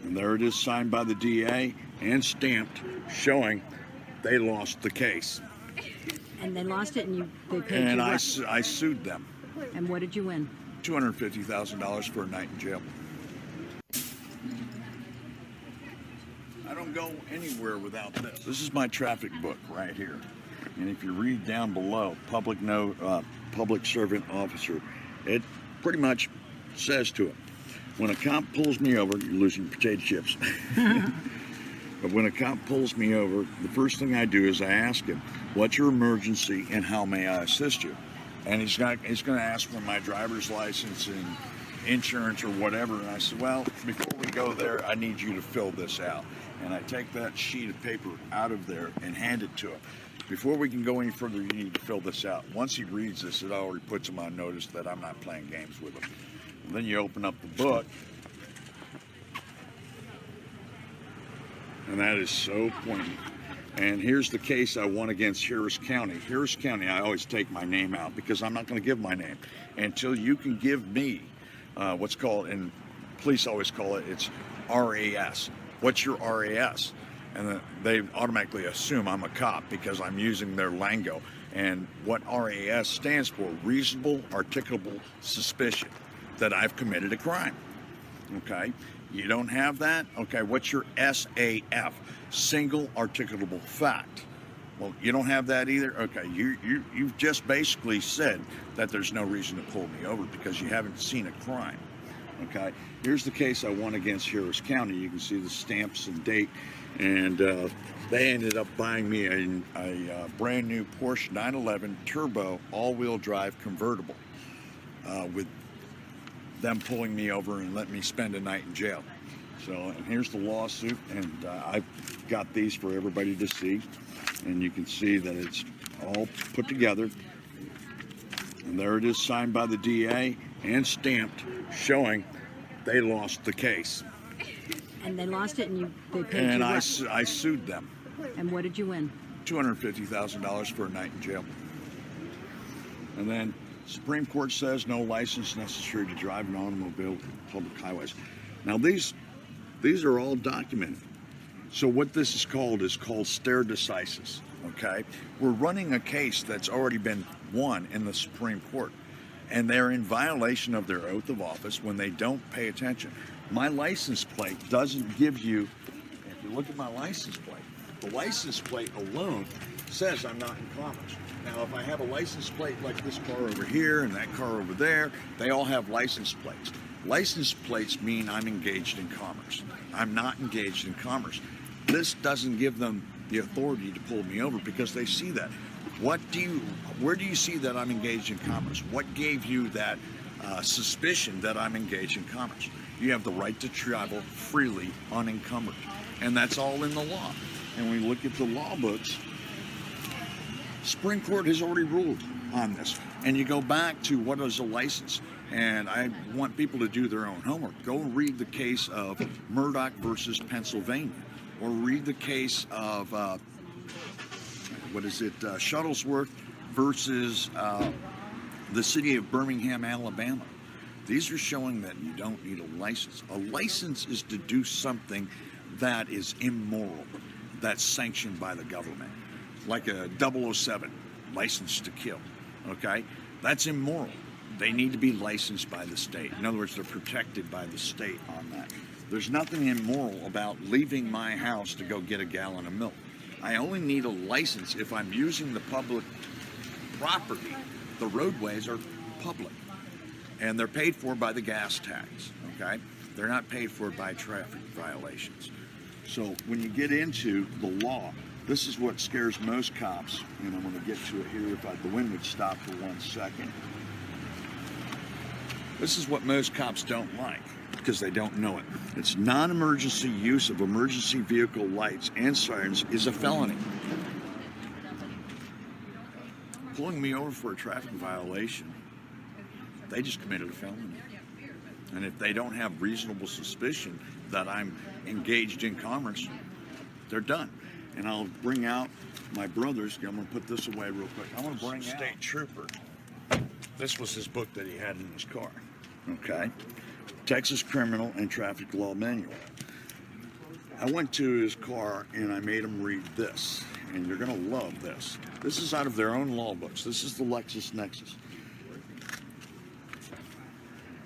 And there it is, signed by the DA and stamped, showing they lost the case. And they lost it, and they paid And you I what? sued them. And what did you win? $250,000 for a night in jail. I don't go anywhere without this. This is my traffic book right here. And if you read down below, public servant officer, it pretty much says to it, when a cop pulls me over, you're losing potato chips. But when a cop pulls me over, the first thing I do is I ask him, what's your emergency and how may I assist you? And he's going to ask for my driver's license and insurance or whatever. And I said, well, before we go there, I need you to fill this out. And I take that sheet of paper out of there and hand it to him. Before we can go any further, you need to fill this out. Once he reads this, it already puts him on notice that I'm not playing games with him. And then you open up the book, and that is so poignant. And here's the case I won against Harris County. Harris County, I always take my name out because I'm not going to give my name until you can give me what's called, and police always call it, it's RAS. What's your RAS? And they automatically assume I'm a cop because I'm using their lingo. And what RAS stands for, reasonable articulable suspicion that I've committed a crime. Okay, you don't have that? Okay, what's your SAF? Single articulable fact. Well, you don't have that either? Okay, you've just basically said that there's no reason to pull me over because you haven't seen a crime. Okay, here's the case I won against Harris County. You can see the stamps and date, and they ended up buying me a brand new Porsche 911 Turbo all-wheel drive convertible with them pulling me over and letting me spend a night in jail. So, and here's the lawsuit, and I've got these for everybody to see, and you can see that it's all put together. And there it is, signed by the DA and stamped, showing they lost the case. And they lost it, and they paid and you I what? I sued them. And what did you win? $250,000 for a night in jail. And then Supreme Court says no license necessary to drive an automobile on public highways. Now these are all documented. So what this is called stare decisis. Okay, we're running a case that's already been won in the Supreme Court, and they're in violation of their oath of office when they don't pay attention. My license plate doesn't give you, if you look at my license plate, the license plate alone says I'm not in commerce. Now, if I have a license plate like this car over here and that car over there, they all have license plates. License plates mean I'm engaged in commerce. I'm not engaged in commerce. This doesn't give them the authority to pull me over because they see that. Where do you see that I'm engaged in commerce? What gave you that suspicion that I'm engaged in commerce? You have the right to travel freely unencumbered. And that's all in the law. And when we look at the law books, Supreme Court has already ruled on this. And you go back to what is a license. And I want people to do their own homework. Go read the case of Murdoch versus Pennsylvania. Or read the case of, Shuttlesworth versus the city of Birmingham, Alabama. These are showing that you don't need a license. A license is to do something that is immoral, that's sanctioned by the government. Like a 007, license to kill, okay? That's immoral. They need to be licensed by the state. In other words, they're protected by the state on that. There's nothing immoral about leaving my house to go get a gallon of milk. I only need a license if I'm using the public property. The roadways are public, and they're paid for by the gas tax, okay? They're not paid for by traffic violations. So when you get into the law, this is what scares most cops, and I'm going to get to it here if the wind would stop for 1 second. This is what most cops don't like, because they don't know it. It's non-emergency use of emergency vehicle lights and sirens is a felony. Pulling me over for a traffic violation, they just committed a felony. And if they don't have reasonable suspicion that I'm engaged in commerce, they're done. And I'll bring out my brother's, I'm going to put this away real quick. I want to bring out State Trooper. This was his book that he had in his car. Okay. Texas Criminal and Traffic Law Manual. I went to his car and I made him read this, and you're going to love this. This is out of their own law books. This is the LexisNexis.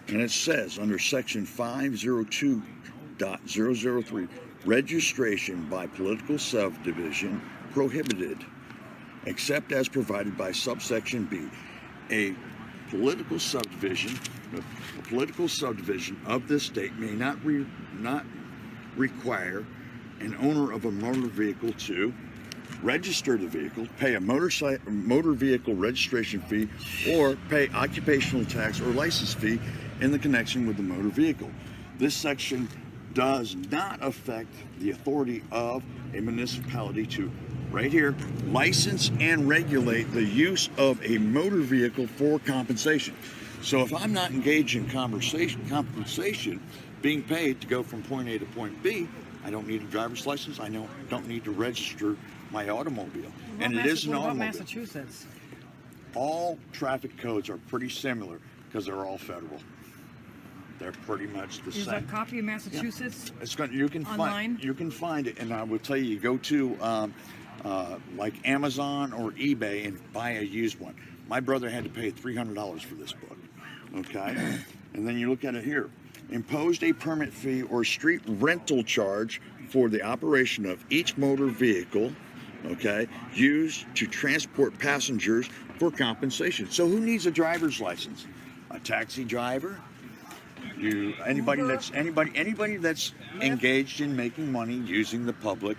And it says under section 502.003, registration by political subdivision prohibited, except as provided by subsection B. A political subdivision of this state may not require an owner of a motor vehicle to register the vehicle, pay a motor vehicle registration fee, or pay occupational tax or license fee in the connection with the motor vehicle. This section does not affect the authority of a municipality to, right here, license and regulate the use of a motor vehicle for compensation. So if I'm not engaged in compensation, being paid to go from point A to point B, I don't need a driver's license. I don't need to register my automobile. And it is an What about automobile. Massachusetts? All traffic codes are pretty similar because they're all federal. They're pretty much the Is same. a copy of Massachusetts? It's going. You can Online? find it, and I will tell you, go to like Amazon or eBay and buy a used one. My brother had to pay $300 for this book. Okay, and then you look at it here. Imposed a permit fee or street rental charge for the operation of each motor vehicle, okay, used to transport passengers for compensation. So who needs a driver's license? A taxi driver? Anybody Uber? that's engaged in making money using the public